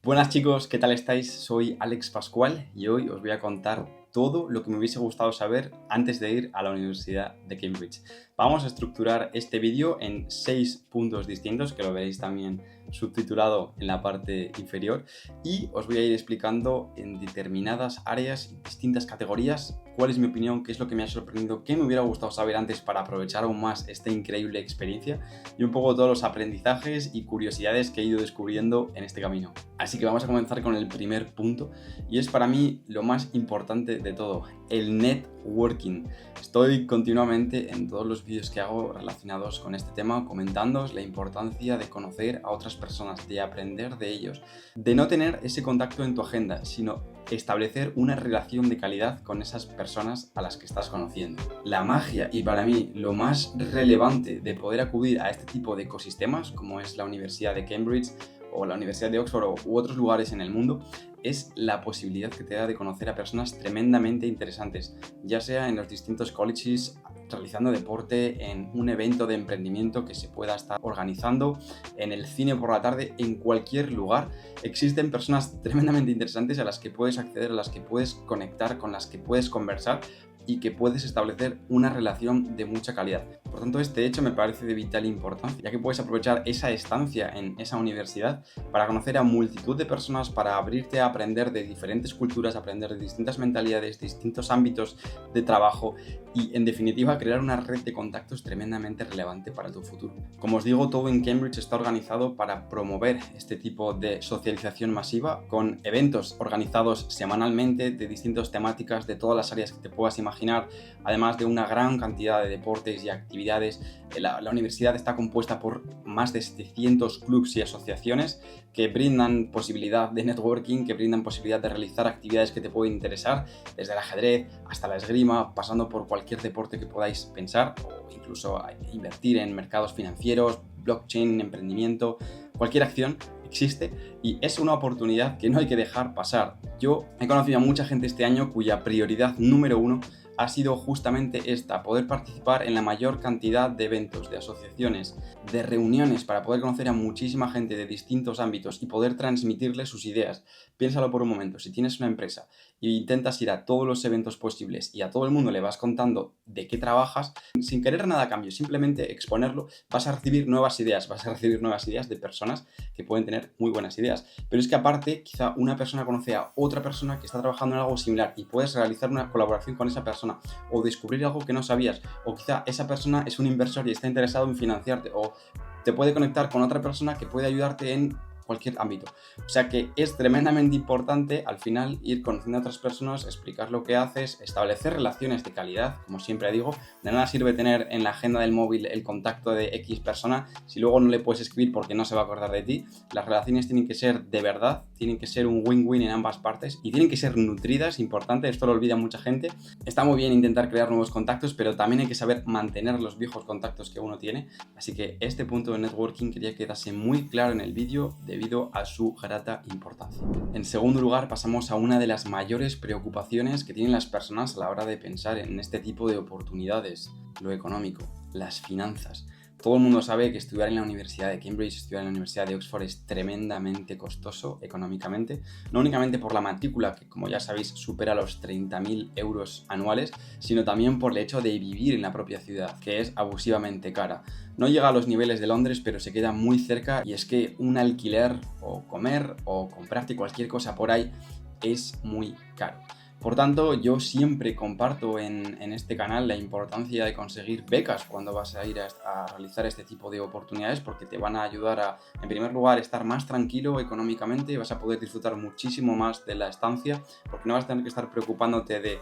Buenas chicos, ¿qué tal estáis? Soy Alex Pascual y hoy os voy a contar todo lo que me hubiese gustado saber antes de ir a la Universidad de Cambridge. Vamos a estructurar este vídeo en 6 puntos distintos, que lo veréis también subtitulado en la parte inferior, y os voy a ir explicando en determinadas áreas, distintas categorías, cuál es mi opinión, qué es lo que me ha sorprendido, qué me hubiera gustado saber antes para aprovechar aún más esta increíble experiencia y un poco todos los aprendizajes y curiosidades que he ido descubriendo en este camino. Así que vamos a comenzar con el primer punto y es para mí lo más importante de todo, el networking. Estoy continuamente en todos los vídeos que hago relacionados con este tema comentándoos la importancia de conocer a otras personas, de aprender de ellos, de no tener ese contacto en tu agenda, sino establecer una relación de calidad con esas personas a las que estás conociendo. La magia y para mí lo más relevante de poder acudir a este tipo de ecosistemas, como es la Universidad de Cambridge o la Universidad de Oxford u otros lugares en el mundo, es la posibilidad que te da de conocer a personas tremendamente interesantes, ya sea en los distintos colleges, realizando deporte, en un evento de emprendimiento que se pueda estar organizando, en el cine por la tarde, en cualquier lugar. Existen personas tremendamente interesantes a las que puedes acceder, a las que puedes conectar, con las que puedes conversar y que puedes establecer una relación de mucha calidad. Por tanto, este hecho me parece de vital importancia, ya que puedes aprovechar esa estancia en esa universidad para conocer a multitud de personas, para abrirte a aprender de diferentes culturas, aprender de distintas mentalidades, distintos ámbitos de trabajo y, en definitiva, crear una red de contactos tremendamente relevante para tu futuro. Como os digo, todo en Cambridge está organizado para promover este tipo de socialización masiva con eventos organizados semanalmente de distintas temáticas de todas las áreas que te puedas imaginar, además de una gran cantidad de deportes y actividades. La universidad está compuesta por más de 700 clubes y asociaciones que brindan posibilidad de networking, que brindan posibilidad de realizar actividades que te pueden interesar, desde el ajedrez hasta la esgrima, pasando por cualquier deporte que podáis pensar, o incluso invertir en mercados financieros, blockchain, emprendimiento, cualquier acción existe y es una oportunidad que no hay que dejar pasar. Yo he conocido a mucha gente este año cuya prioridad número uno ha sido justamente esta, poder participar en la mayor cantidad de eventos, de asociaciones, de reuniones para poder conocer a muchísima gente de distintos ámbitos y poder transmitirle sus ideas. Piénsalo por un momento, si tienes una empresa e intentas ir a todos los eventos posibles y a todo el mundo le vas contando de qué trabajas, sin querer nada a cambio, simplemente exponerlo, vas a recibir nuevas ideas de personas que pueden tener muy buenas ideas. Pero es que aparte, quizá una persona conoce a otra persona que está trabajando en algo similar y puedes realizar una colaboración con esa persona o descubrir algo que no sabías, o quizá esa persona es un inversor y está interesado en financiarte, o te puede conectar con otra persona que puede ayudarte en cualquier ámbito. O sea que es tremendamente importante al final ir conociendo a otras personas, explicar lo que haces, establecer relaciones de calidad, como siempre digo. De nada sirve tener en la agenda del móvil el contacto de X persona si luego no le puedes escribir porque no se va a acordar de ti. Las relaciones tienen que ser de verdad, tienen que ser un win-win en ambas partes y tienen que ser nutridas, importante, esto lo olvida mucha gente. Está muy bien intentar crear nuevos contactos, pero también hay que saber mantener los viejos contactos que uno tiene. Así que este punto de networking quería que quedase muy claro en el vídeo debido a su grata importancia. En segundo lugar, pasamos a una de las mayores preocupaciones que tienen las personas a la hora de pensar en este tipo de oportunidades, lo económico, las finanzas. Todo el mundo sabe que estudiar en la Universidad de Cambridge, estudiar en la Universidad de Oxford es tremendamente costoso económicamente, no únicamente por la matrícula, que como ya sabéis supera los 30.000 euros anuales, sino también por el hecho de vivir en la propia ciudad, que es abusivamente cara. No llega a los niveles de Londres, pero se queda muy cerca, y es que un alquiler o comer o comprarte cualquier cosa por ahí es muy caro. Por tanto, yo siempre comparto en este canal la importancia de conseguir becas cuando vas a ir a realizar este tipo de oportunidades, porque te van a ayudar a, en primer lugar, estar más tranquilo económicamente, vas a poder disfrutar muchísimo más de la estancia, porque no vas a tener que estar preocupándote de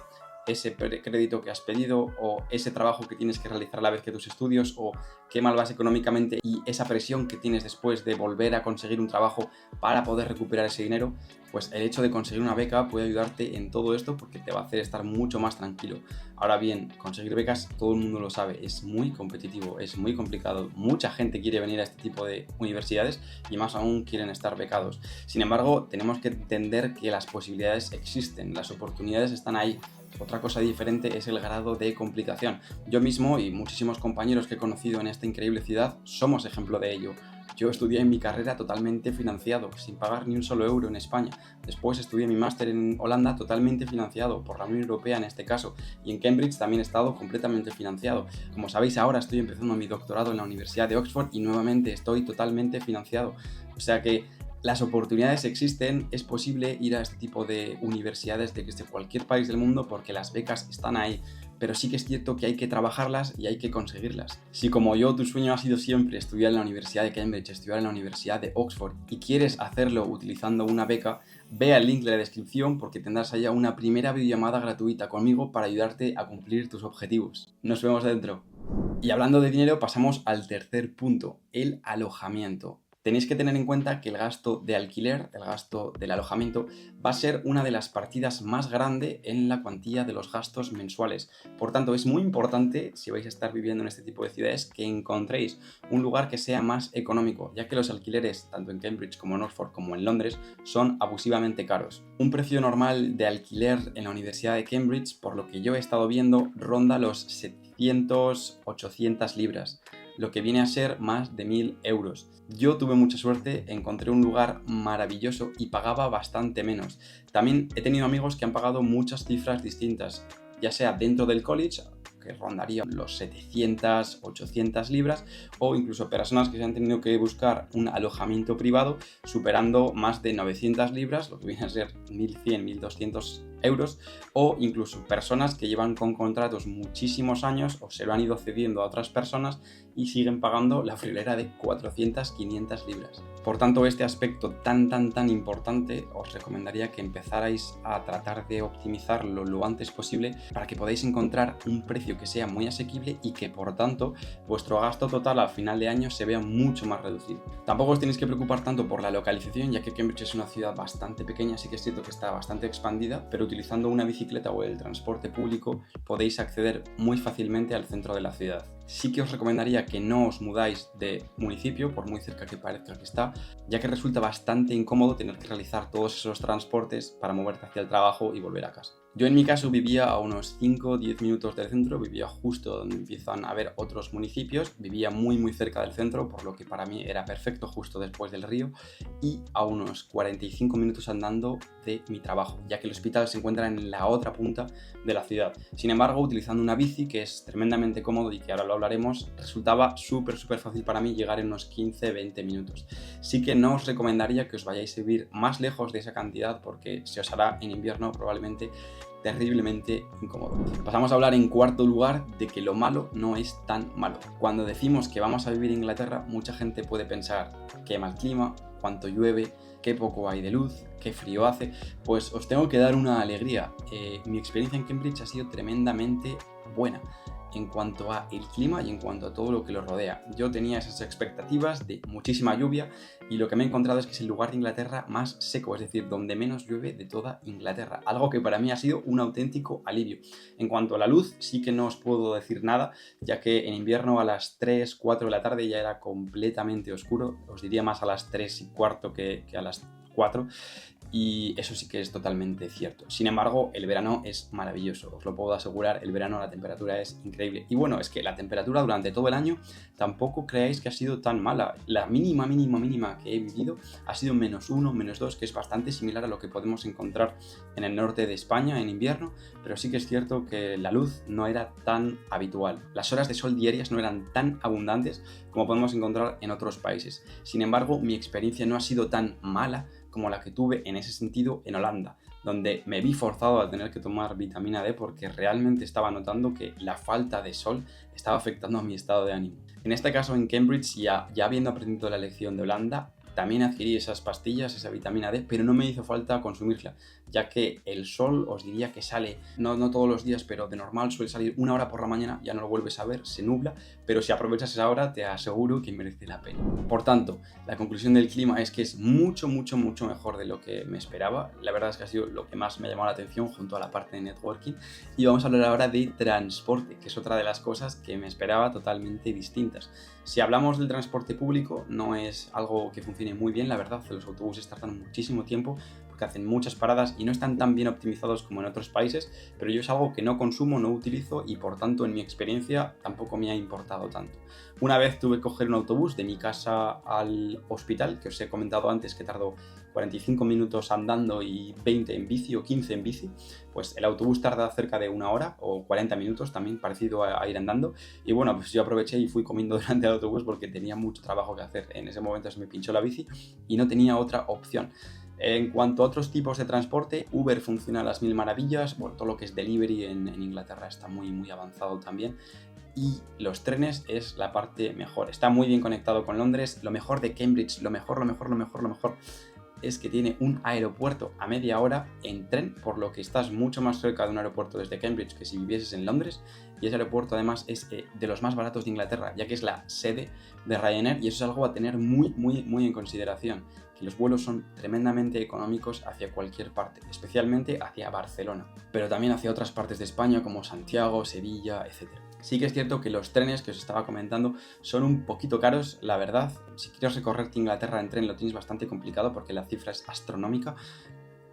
ese crédito que has pedido o ese trabajo que tienes que realizar a la vez que tus estudios o qué mal vas económicamente y esa presión que tienes después de volver a conseguir un trabajo para poder recuperar ese dinero. Pues el hecho de conseguir una beca puede ayudarte en todo esto porque te va a hacer estar mucho más tranquilo. Ahora bien, conseguir becas, todo el mundo lo sabe, es muy competitivo, es muy complicado. Mucha gente quiere venir a este tipo de universidades y más aún quieren estar becados. Sin embargo, tenemos que entender que las posibilidades existen, las oportunidades están ahí. Otra cosa diferente es el grado de complicación. Yo mismo y muchísimos compañeros que he conocido en esta increíble ciudad somos ejemplo de ello. Yo estudié mi carrera totalmente financiado, sin pagar ni un solo euro en España. Después estudié mi máster en Holanda totalmente financiado, por la Unión Europea en este caso. Y en Cambridge también he estado completamente financiado. Como sabéis, ahora estoy empezando mi doctorado en la Universidad de Oxford y nuevamente estoy totalmente financiado. O sea que las oportunidades existen, es posible ir a este tipo de universidades desde cualquier país del mundo porque las becas están ahí, pero sí que es cierto que hay que trabajarlas y hay que conseguirlas. Si como yo tu sueño ha sido siempre estudiar en la Universidad de Cambridge, estudiar en la Universidad de Oxford y quieres hacerlo utilizando una beca, ve al link de la descripción porque tendrás allá una primera videollamada gratuita conmigo para ayudarte a cumplir tus objetivos. Nos vemos dentro. Y hablando de dinero, pasamos al tercer punto, el alojamiento. Tenéis que tener en cuenta que el gasto de alquiler, el gasto del alojamiento, va a ser una de las partidas más grandes en la cuantía de los gastos mensuales. Por tanto, es muy importante, si vais a estar viviendo en este tipo de ciudades, que encontréis un lugar que sea más económico, ya que los alquileres, tanto en Cambridge como en Oxford como en Londres, son abusivamente caros. Un precio normal de alquiler en la Universidad de Cambridge, por lo que yo he estado viendo, ronda los 700, 800 libras, lo que viene a ser más de 1000 euros. Yo tuve mucha suerte, encontré un lugar maravilloso y pagaba bastante menos. También he tenido amigos que han pagado muchas cifras distintas, ya sea dentro del college, que rondaría los 700, 800 libras, o incluso personas que se han tenido que buscar un alojamiento privado superando más de 900 libras, lo que viene a ser 1100, 1200 euros, o incluso personas que llevan con contratos muchísimos años o se lo han ido cediendo a otras personas y siguen pagando la friolera de 400, 500 libras. Por tanto, este aspecto tan importante, os recomendaría que empezarais a tratar de optimizarlo lo antes posible para que podáis encontrar un precio que sea muy asequible y que por tanto vuestro gasto total al final de año se vea mucho más reducido. Tampoco os tenéis que preocupar tanto por la localización, ya que Cambridge es una ciudad bastante pequeña, sí que es cierto que está bastante expandida, pero utilizando una bicicleta o el transporte público podéis acceder muy fácilmente al centro de la ciudad. Sí que os recomendaría que no os mudáis de municipio, por muy cerca que parezca que está, ya que resulta bastante incómodo tener que realizar todos esos transportes para moverte hacia el trabajo y volver a casa. Yo en mi caso vivía a unos 5-10 minutos del centro, vivía justo donde empiezan a haber otros municipios, vivía muy cerca del centro, por lo que para mí era perfecto justo después del río, y a unos 45 minutos andando de mi trabajo, ya que el hospital se encuentra en la otra punta de la ciudad. Sin embargo, utilizando una bici, que es tremendamente cómodo y que ahora lo hablaremos, resultaba súper fácil para mí llegar en unos 15-20 minutos. Sí que no os recomendaría que os vayáis a vivir más lejos de esa cantidad porque se os hará en invierno probablemente terriblemente incómodo. Pasamos a hablar en cuarto lugar de que lo malo no es tan malo. Cuando decimos que vamos a vivir en Inglaterra, mucha gente puede pensar qué mal clima, cuánto llueve, qué poco hay de luz, qué frío hace. Pues os tengo que dar una alegría. Mi experiencia en Cambridge ha sido tremendamente buena en cuanto a el clima y en cuanto a todo lo que lo rodea. Yo tenía esas expectativas de muchísima lluvia y lo que me he encontrado es que es el lugar de Inglaterra más seco, es decir, donde menos llueve de toda Inglaterra, algo que para mí ha sido un auténtico alivio. En cuanto a la luz, sí que no os puedo decir nada, ya que en invierno a las 3-4 de la tarde ya era completamente oscuro, os diría más a las 3:15 que a las 4, y eso sí que es totalmente cierto. Sin embargo, el verano es maravilloso, os lo puedo asegurar, el verano la temperatura es increíble. Y bueno, es que la temperatura durante todo el año tampoco creáis que ha sido tan mala. La mínima que he vivido ha sido -1, -2, que es bastante similar a lo que podemos encontrar en el norte de España en invierno, pero sí que es cierto que la luz no era tan habitual. Las horas de sol diarias no eran tan abundantes como podemos encontrar en otros países. Sin embargo, mi experiencia no ha sido tan mala como la que tuve en ese sentido en Holanda, donde me vi forzado a tener que tomar vitamina D porque realmente estaba notando que la falta de sol estaba afectando a mi estado de ánimo. En este caso en Cambridge, ya habiendo aprendido la lección de Holanda, también adquirí esas pastillas, esa vitamina D, pero no me hizo falta consumirla, ya que el sol os diría que sale, no todos los días, pero de normal suele salir 1 hora por la mañana, ya no lo vuelves a ver, se nubla, pero si aprovechas esa hora te aseguro que merece la pena. Por tanto, la conclusión del clima es que es mucho mejor de lo que me esperaba. La verdad es que ha sido lo que más me ha llamado la atención junto a la parte de networking. Y vamos a hablar ahora de transporte, que es otra de las cosas que me esperaba totalmente distintas. Si hablamos del transporte público, no es algo que funcione muy bien, la verdad, los autobuses tardan muchísimo tiempo, porque hacen muchas paradas y no están tan bien optimizados como en otros países, pero yo es algo que no consumo, no utilizo y por tanto en mi experiencia tampoco me ha importado tanto. Una vez tuve que coger un autobús de mi casa al hospital, que os he comentado antes que tardó 45 minutos andando y 20 en bici o 15 en bici, pues el autobús tarda cerca de 1 hora o 40 minutos también, parecido a ir andando. Y bueno, pues yo aproveché y fui comiendo durante el autobús porque tenía mucho trabajo que hacer. En ese momento se me pinchó la bici y no tenía otra opción. En cuanto a otros tipos de transporte, Uber funciona a las mil maravillas. Bueno, todo lo que es delivery en Inglaterra está muy avanzado también. Y los trenes es la parte mejor. Está muy bien conectado con Londres. Lo mejor de Cambridge, lo mejor es que tiene un aeropuerto a media hora en tren, por lo que estás mucho más cerca de un aeropuerto desde Cambridge que si vivieses en Londres. Y ese aeropuerto además es de los más baratos de Inglaterra, ya que es la sede de Ryanair, y eso es algo a tener muy en consideración, que los vuelos son tremendamente económicos hacia cualquier parte, especialmente hacia Barcelona, pero también hacia otras partes de España como Santiago, Sevilla, etc. Sí que es cierto que los trenes que os estaba comentando son un poquito caros, la verdad. Si quieres recorrerte Inglaterra en tren lo tienes bastante complicado porque la cifra es astronómica,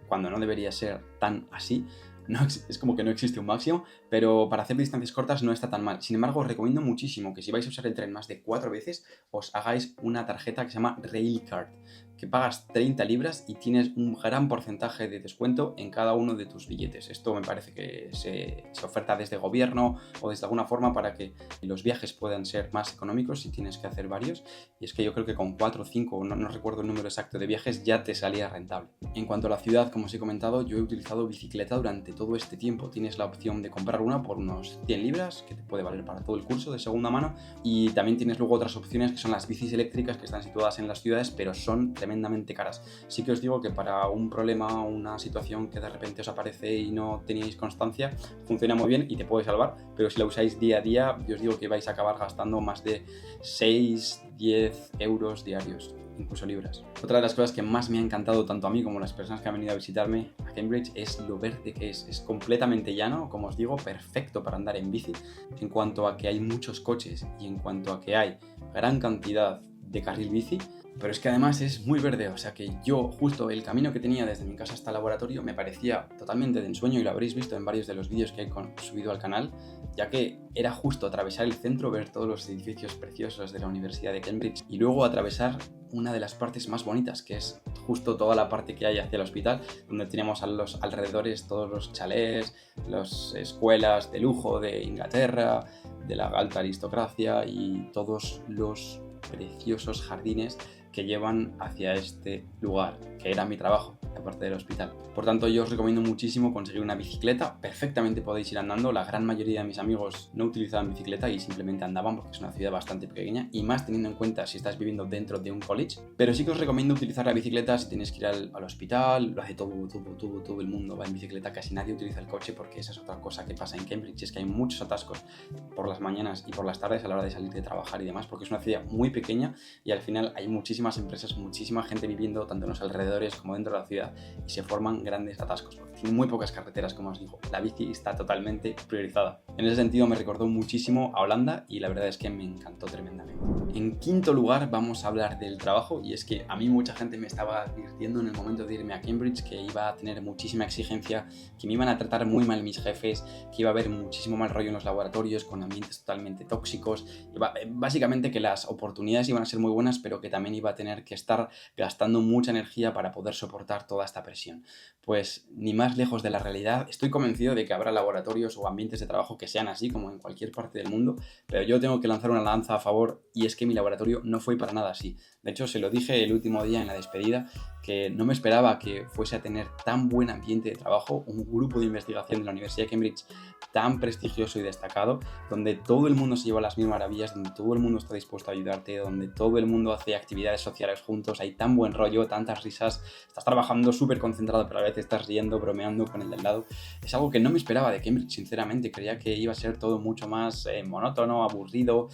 cuando no debería ser tan así. No, es como que no existe un máximo, pero para hacer distancias cortas no está tan mal. Sin embargo, os recomiendo muchísimo que si vais a usar el tren más de 4 veces, os hagáis una tarjeta que se llama Railcard, que pagas 30 libras y tienes un gran porcentaje de descuento en cada uno de tus billetes. Esto me parece que se oferta desde gobierno o desde alguna forma para que los viajes puedan ser más económicos si tienes que hacer varios. Y es que yo creo que con 4 o 5, no recuerdo el número exacto de viajes, ya te salía rentable. En cuanto a la ciudad, como os he comentado, yo he utilizado bicicleta durante todo este tiempo. Tienes la opción de comprar una por unos 100 libras, que te puede valer para todo el curso de segunda mano, y también tienes luego otras opciones que son las bicis eléctricas que están situadas en las ciudades, pero son tremendamente caras. Sí que os digo que para un problema o una situación que de repente os aparece y no teníais constancia, funciona muy bien y te puede salvar, pero si la usáis día a día, yo os digo que vais a acabar gastando más de 6-10 euros diarios, incluso libras. Otra de las cosas que más me ha encantado tanto a mí como a las personas que han venido a visitarme a Cambridge es lo verde que es. Es completamente llano, como os digo, perfecto para andar en bici, en cuanto a que hay muchos coches y en cuanto a que hay gran cantidad de carril bici. Pero es que además es muy verde, o sea que yo justo el camino que tenía desde mi casa hasta el laboratorio me parecía totalmente de ensueño, y lo habréis visto en varios de los vídeos que he subido al canal, ya que era justo atravesar el centro, ver todos los edificios preciosos de la Universidad de Cambridge y luego atravesar una de las partes más bonitas, que es justo toda la parte que hay hacia el hospital, donde tenemos a los alrededores todos los chalés, las escuelas de lujo de Inglaterra, de la alta aristocracia y todos los preciosos jardines que llevan hacia este lugar, que era mi trabajo, aparte del hospital. Por tanto, yo os recomiendo muchísimo conseguir una bicicleta. Perfectamente podéis ir andando. La gran mayoría de mis amigos no utilizaban bicicleta y simplemente andaban porque es una ciudad bastante pequeña, y más teniendo en cuenta si estás viviendo dentro de un college. Pero sí que os recomiendo utilizar la bicicleta si tenéis que ir al hospital. Lo hace todo el mundo va en bicicleta, casi nadie utiliza el coche, porque esa es otra cosa que pasa en Cambridge, es que hay muchos atascos por las mañanas y por las tardes a la hora de salir de trabajar y demás, porque es una ciudad muy pequeña y al final hay muchísimas empresas, muchísima gente viviendo tanto en los alrededores como dentro de la ciudad, y se forman grandes atascos porque tiene muy pocas carreteras, como os digo. La bici está totalmente priorizada. En ese sentido me recordó muchísimo a Holanda y la verdad es que me encantó tremendamente. En quinto lugar vamos a hablar del trabajo, y es que a mí mucha gente me estaba advirtiendo en el momento de irme a Cambridge que iba a tener muchísima exigencia, que me iban a tratar muy mal mis jefes, que iba a haber muchísimo mal rollo en los laboratorios con ambientes totalmente tóxicos, básicamente que las oportunidades iban a ser muy buenas, pero que también iba a tener que estar gastando mucha energía para poder soportar toda esta presión. Pues ni más lejos de la realidad. Estoy convencido de que habrá laboratorios o ambientes de trabajo que sean así, como en cualquier parte del mundo, pero yo tengo que lanzar una lanza a favor, y es que mi laboratorio no fue para nada así. De hecho, se lo dije el último día en la despedida, que no me esperaba que fuese a tener tan buen ambiente de trabajo, un grupo de investigación de la Universidad de Cambridge tan prestigioso y destacado, donde todo el mundo se lleva las mil maravillas, donde todo el mundo está dispuesto a ayudarte, donde todo el mundo hace actividades sociales juntos, hay tan buen rollo, tantas risas, estás trabajando súper concentrado, pero a la vez estás riendo, bromeando con el del lado. Es algo que no me esperaba de Cambridge, sinceramente. Creía que iba a ser todo mucho más monótono, aburrido,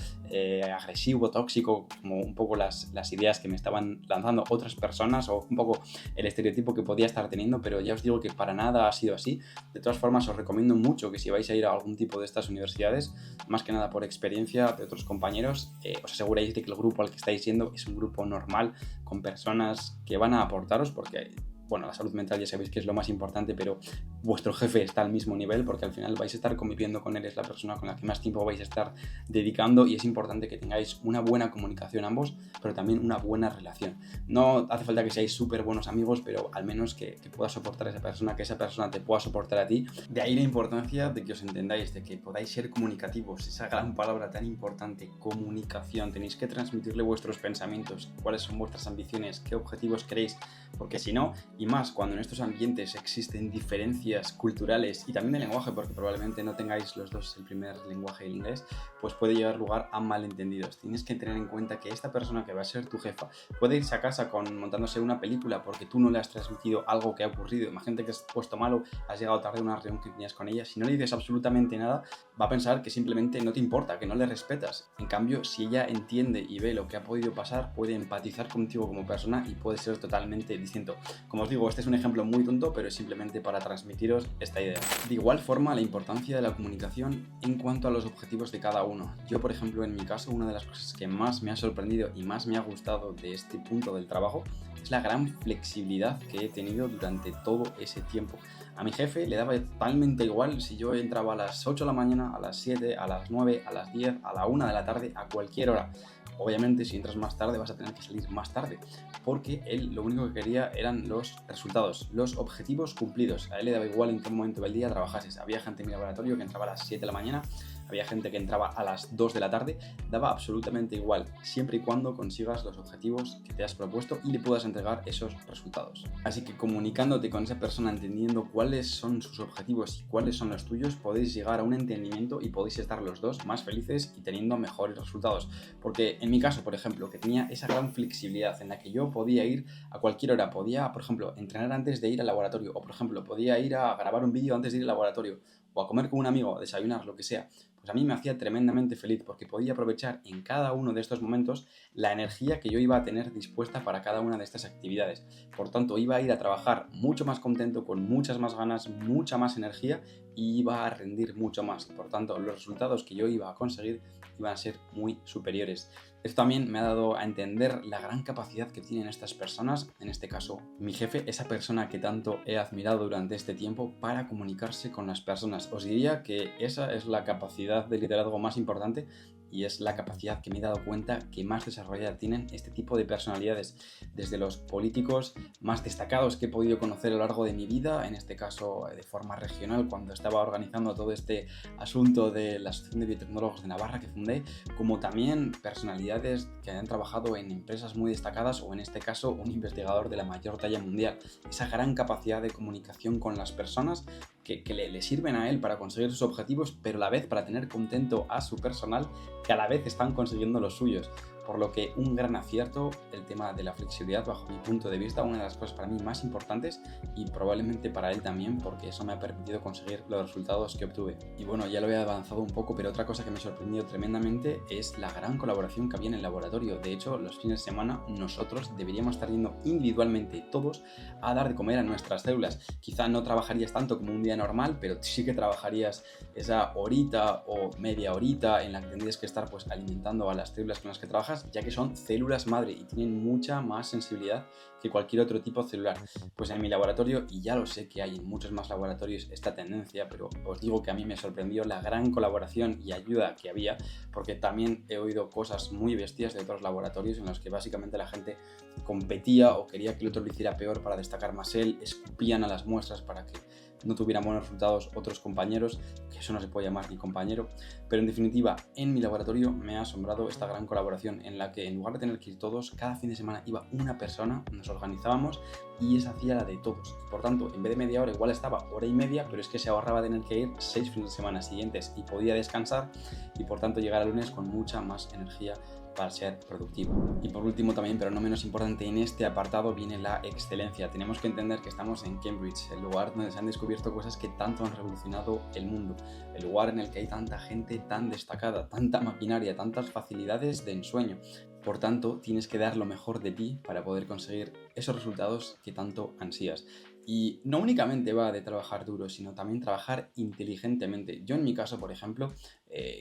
agresivo, tóxico, como un poco las ideas que me estaban lanzando otras personas, o un poco el estereotipo que podía estar teniendo, pero ya os digo que para nada ha sido así. De todas formas, os recomiendo mucho que si vais a ir a algún tipo de estas universidades, más que nada por experiencia de otros compañeros, os aseguréis de que el grupo al que estáis yendo es un grupo normal, con personas que van a aportaros, porque bueno, la salud mental ya sabéis que es lo más importante, pero vuestro jefe está al mismo nivel, porque al final vais a estar conviviendo con él, es la persona con la que más tiempo vais a estar dedicando, y es importante que tengáis una buena comunicación ambos, pero también una buena relación. No hace falta que seáis súper buenos amigos, pero al menos que puedas soportar a esa persona, que esa persona te pueda soportar a ti. De ahí la importancia de que os entendáis, de que podáis ser comunicativos, esa gran palabra tan importante, comunicación. Tenéis que transmitirle vuestros pensamientos, cuáles son vuestras ambiciones, qué objetivos queréis, porque si no, y más cuando en estos ambientes existen diferencias culturales y también de lenguaje, porque probablemente no tengáis los dos el primer lenguaje, el inglés, pues puede llevar lugar a malentendidos. Tienes que tener en cuenta que esta persona que va a ser tu jefa puede irse a casa montándose una película porque tú no le has transmitido algo que ha ocurrido. Imagínate que has puesto malo, has llegado tarde a una reunión que tenías con ella, si no le dices absolutamente nada, va a pensar que simplemente no te importa, que no le respetas. En cambio, si ella entiende y ve lo que ha podido pasar, puede empatizar contigo como persona y puede ser totalmente distinto. Como os digo, este es un ejemplo muy tonto, pero es simplemente para transmitiros esta idea. De igual forma, la importancia de la comunicación en cuanto a los objetivos de cada uno. Yo, por ejemplo, en mi caso, una de las cosas que más me ha sorprendido y más me ha gustado de este punto del trabajo es la gran flexibilidad que he tenido durante todo ese tiempo. A mi jefe le daba totalmente igual si yo entraba a las 8 de la mañana, a las 7, a las 9, a las 10, a la 1 de la tarde, a cualquier hora. Obviamente, si entras más tarde vas a tener que salir más tarde, porque él lo único que quería eran los resultados, los objetivos cumplidos. A él le daba igual en qué momento del día trabajases. Había gente en mi laboratorio que entraba a las 7 de la mañana, había gente que entraba a las 2 de la tarde, daba absolutamente igual, siempre y cuando consigas los objetivos que te has propuesto y le puedas entregar esos resultados. Así que comunicándote con esa persona, entendiendo cuáles son sus objetivos y cuáles son los tuyos, podéis llegar a un entendimiento y podéis estar los dos más felices y teniendo mejores resultados. Porque en mi caso, por ejemplo, que tenía esa gran flexibilidad en la que yo podía ir a cualquier hora, podía, por ejemplo, entrenar antes de ir al laboratorio, o por ejemplo, podía ir a grabar un vídeo antes de ir al laboratorio, o a comer con un amigo, a desayunar, lo que sea, pues a mí me hacía tremendamente feliz porque podía aprovechar en cada uno de estos momentos la energía que yo iba a tener dispuesta para cada una de estas actividades. Por tanto, iba a ir a trabajar mucho más contento, con muchas más ganas, mucha más energía, y iba a rendir mucho más. Por tanto, los resultados que yo iba a conseguir iban a ser muy superiores. Esto también me ha dado a entender la gran capacidad que tienen estas personas, en este caso mi jefe, esa persona que tanto he admirado durante este tiempo, para comunicarse con las personas. Os diría que esa es la capacidad de liderazgo más importante y es la capacidad que me he dado cuenta que más desarrollada tienen este tipo de personalidades, desde los políticos más destacados que he podido conocer a lo largo de mi vida, en este caso de forma regional cuando estaba organizando todo este asunto de la Asociación de Biotecnólogos de Navarra que fundé, como también personalidades que hayan trabajado en empresas muy destacadas o en este caso un investigador de la mayor talla mundial. Esa gran capacidad de comunicación con las personas que le sirven a él para conseguir sus objetivos, pero a la vez para tener contento a su personal, que a la vez están consiguiendo los suyos. Por lo que un gran acierto el tema de la flexibilidad bajo mi punto de vista, una de las cosas para mí más importantes y probablemente para él también, porque eso me ha permitido conseguir los resultados que obtuve. Y bueno, ya lo he avanzado un poco, pero otra cosa que me sorprendió tremendamente es la gran colaboración que había en el laboratorio. De hecho, los fines de semana nosotros deberíamos estar yendo individualmente todos a dar de comer a nuestras células. Quizá no trabajarías tanto como un día normal, pero sí que trabajarías esa horita o media horita en la que tendrías que estar pues alimentando a las células con las que trabajas, ya que son células madre y tienen mucha más sensibilidad que cualquier otro tipo celular. Pues en mi laboratorio, y ya lo sé que hay en muchos más laboratorios esta tendencia, pero os digo que a mí me sorprendió la gran colaboración y ayuda que había, porque también he oído cosas muy bestias de otros laboratorios en los que básicamente la gente competía o quería que el otro lo hiciera peor para destacar más él, escupían a las muestras para que no tuvieran buenos resultados otros compañeros, que eso no se puede llamar ni compañero, pero en definitiva, en mi laboratorio me ha asombrado esta gran colaboración en la que en lugar de tener que ir todos, cada fin de semana iba una persona, nos organizábamos y esa hacía la de todos. Y por tanto, en vez de media hora, igual estaba hora y media, pero es que se ahorraba tener que ir 6 fines de semana siguientes y podía descansar y por tanto llegar al lunes con mucha más energía para ser productivo. Y por último también, pero no menos importante, en este apartado viene la excelencia. Tenemos que entender que estamos en Cambridge, el lugar donde se han descubierto cosas que tanto han revolucionado el mundo, el lugar en el que hay tanta gente tan destacada, tanta maquinaria, tantas facilidades de ensueño. Por tanto, tienes que dar lo mejor de ti para poder conseguir esos resultados que tanto ansías. Y no únicamente va de trabajar duro, sino también trabajar inteligentemente. Yo en mi caso, por ejemplo,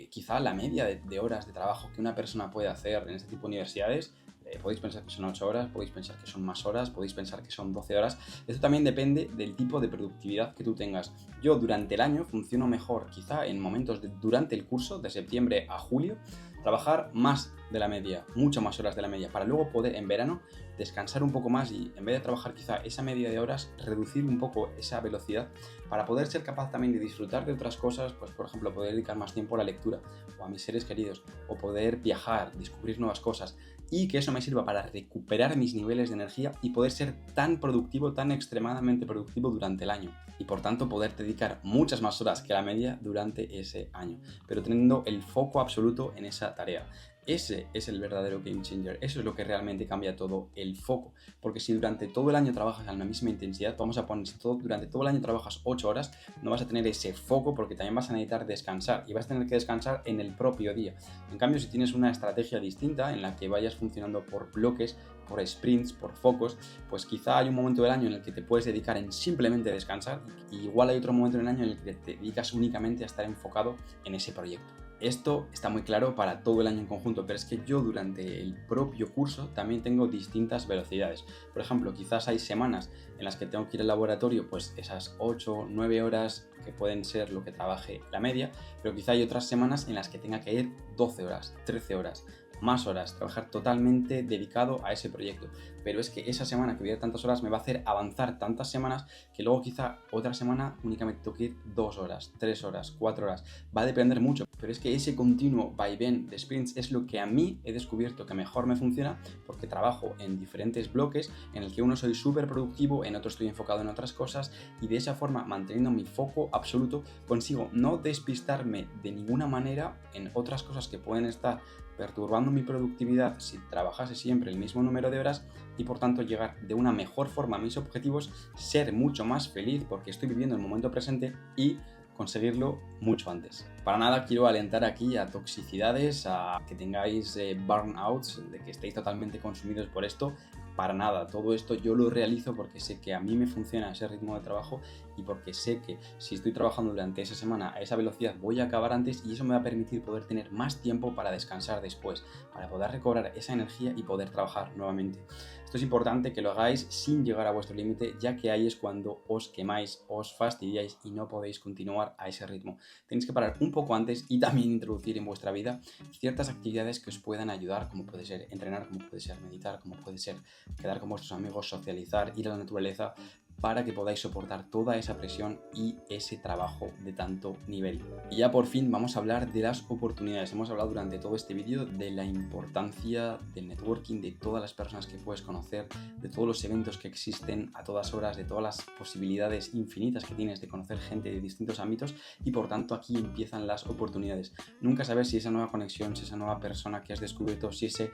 quizá la media de horas de trabajo que una persona puede hacer en este tipo de universidades Podéis pensar que son 8 horas, podéis pensar que son más horas, podéis pensar que son 12 horas. Esto también depende del tipo de productividad que tú tengas. Yo durante el año funciono mejor quizá en momentos durante el curso, de septiembre a julio, trabajar más de la media, mucho más horas de la media, para luego poder en verano descansar un poco más y en vez de trabajar quizá esa media de horas, reducir un poco esa velocidad para poder ser capaz también de disfrutar de otras cosas, pues por ejemplo poder dedicar más tiempo a la lectura o a mis seres queridos o poder viajar, descubrir nuevas cosas y que eso me sirva para recuperar mis niveles de energía y poder ser tan productivo, tan extremadamente productivo durante el año y por tanto poder dedicar muchas más horas que la media durante ese año, pero teniendo el foco absoluto en esa tarea. Ese es el verdadero game changer, eso es lo que realmente cambia todo, el foco, porque si durante todo el año trabajas a la misma intensidad, vamos a poner, si durante todo el año trabajas 8 horas, no vas a tener ese foco porque también vas a necesitar descansar y vas a tener que descansar en el propio día. En cambio, si tienes una estrategia distinta en la que vayas funcionando por bloques, por sprints, por focos, pues quizá hay un momento del año en el que te puedes dedicar en simplemente descansar y igual hay otro momento del año en el que te dedicas únicamente a estar enfocado en ese proyecto. Esto está muy claro para todo el año en conjunto, pero es que yo durante el propio curso también tengo distintas velocidades. Por ejemplo, quizás hay semanas en las que tengo que ir al laboratorio, pues esas 8 o 9 horas que pueden ser lo que trabaje la media, pero quizá hay otras semanas en las que tenga que ir 12 horas, 13 horas, más horas, trabajar totalmente dedicado a ese proyecto. Pero es que esa semana que voy a ir tantas horas me va a hacer avanzar tantas semanas que luego quizá otra semana únicamente tengo que ir 2 horas, 3 horas, 4 horas. Va a depender mucho, pero es que ese continuo vaivén de sprints es lo que a mí he descubierto que mejor me funciona porque trabajo en diferentes bloques en el que uno soy súper productivo, en otro estoy enfocado en otras cosas y de esa forma, manteniendo mi foco absoluto, consigo no despistarme de ninguna manera en otras cosas que pueden estar perturbando mi productividad si trabajase siempre el mismo número de horas y por tanto llegar de una mejor forma a mis objetivos, ser mucho más feliz porque estoy viviendo el momento presente y conseguirlo mucho antes. Para nada quiero alentar aquí a toxicidades, a que tengáis burnouts, de que estéis totalmente consumidos por esto. Para nada, todo esto yo lo realizo porque sé que a mí me funciona ese ritmo de trabajo y porque sé que si estoy trabajando durante esa semana a esa velocidad voy a acabar antes y eso me va a permitir poder tener más tiempo para descansar después, para poder recobrar esa energía y poder trabajar nuevamente. Esto es importante que lo hagáis sin llegar a vuestro límite, ya que ahí es cuando os quemáis, os fastidiáis y no podéis continuar a ese ritmo. Tenéis que parar un poco antes y también introducir en vuestra vida ciertas actividades que os puedan ayudar, como puede ser entrenar, como puede ser meditar, como puede ser quedar con vuestros amigos, socializar, ir a la naturaleza, para que podáis soportar toda esa presión y ese trabajo de tanto nivel. Y ya por fin vamos a hablar de las oportunidades. Hemos hablado durante todo este vídeo de la importancia del networking, de todas las personas que puedes conocer, de todos los eventos que existen a todas horas, de todas las posibilidades infinitas que tienes de conocer gente de distintos ámbitos y por tanto aquí empiezan las oportunidades. Nunca sabes si esa nueva conexión, si esa nueva persona que has descubierto, si ese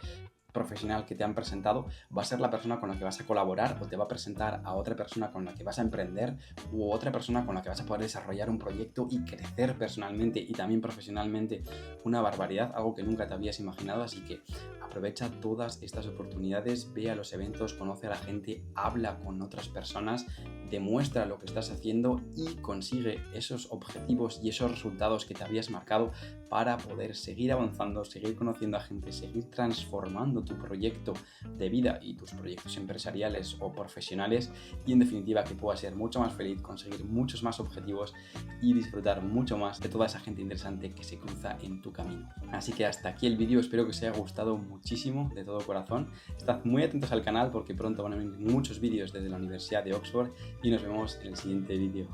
profesional que te han presentado va a ser la persona con la que vas a colaborar o te va a presentar a otra persona con la que vas a emprender u otra persona con la que vas a poder desarrollar un proyecto y crecer personalmente y también profesionalmente una barbaridad, algo que nunca te habías imaginado, así que aprovecha todas estas oportunidades, ve a los eventos, conoce a la gente, habla con otras personas, demuestra lo que estás haciendo y consigue esos objetivos y esos resultados que te habías marcado para poder seguir avanzando, seguir conociendo a gente, seguir transformando tu proyecto de vida y tus proyectos empresariales o profesionales y en definitiva que puedas ser mucho más feliz, conseguir muchos más objetivos y disfrutar mucho más de toda esa gente interesante que se cruza en tu camino. Así que hasta aquí el vídeo, espero que os haya gustado muchísimo de todo corazón. Estad muy atentos al canal porque pronto van a venir muchos vídeos desde la Universidad de Oxford y nos vemos en el siguiente vídeo.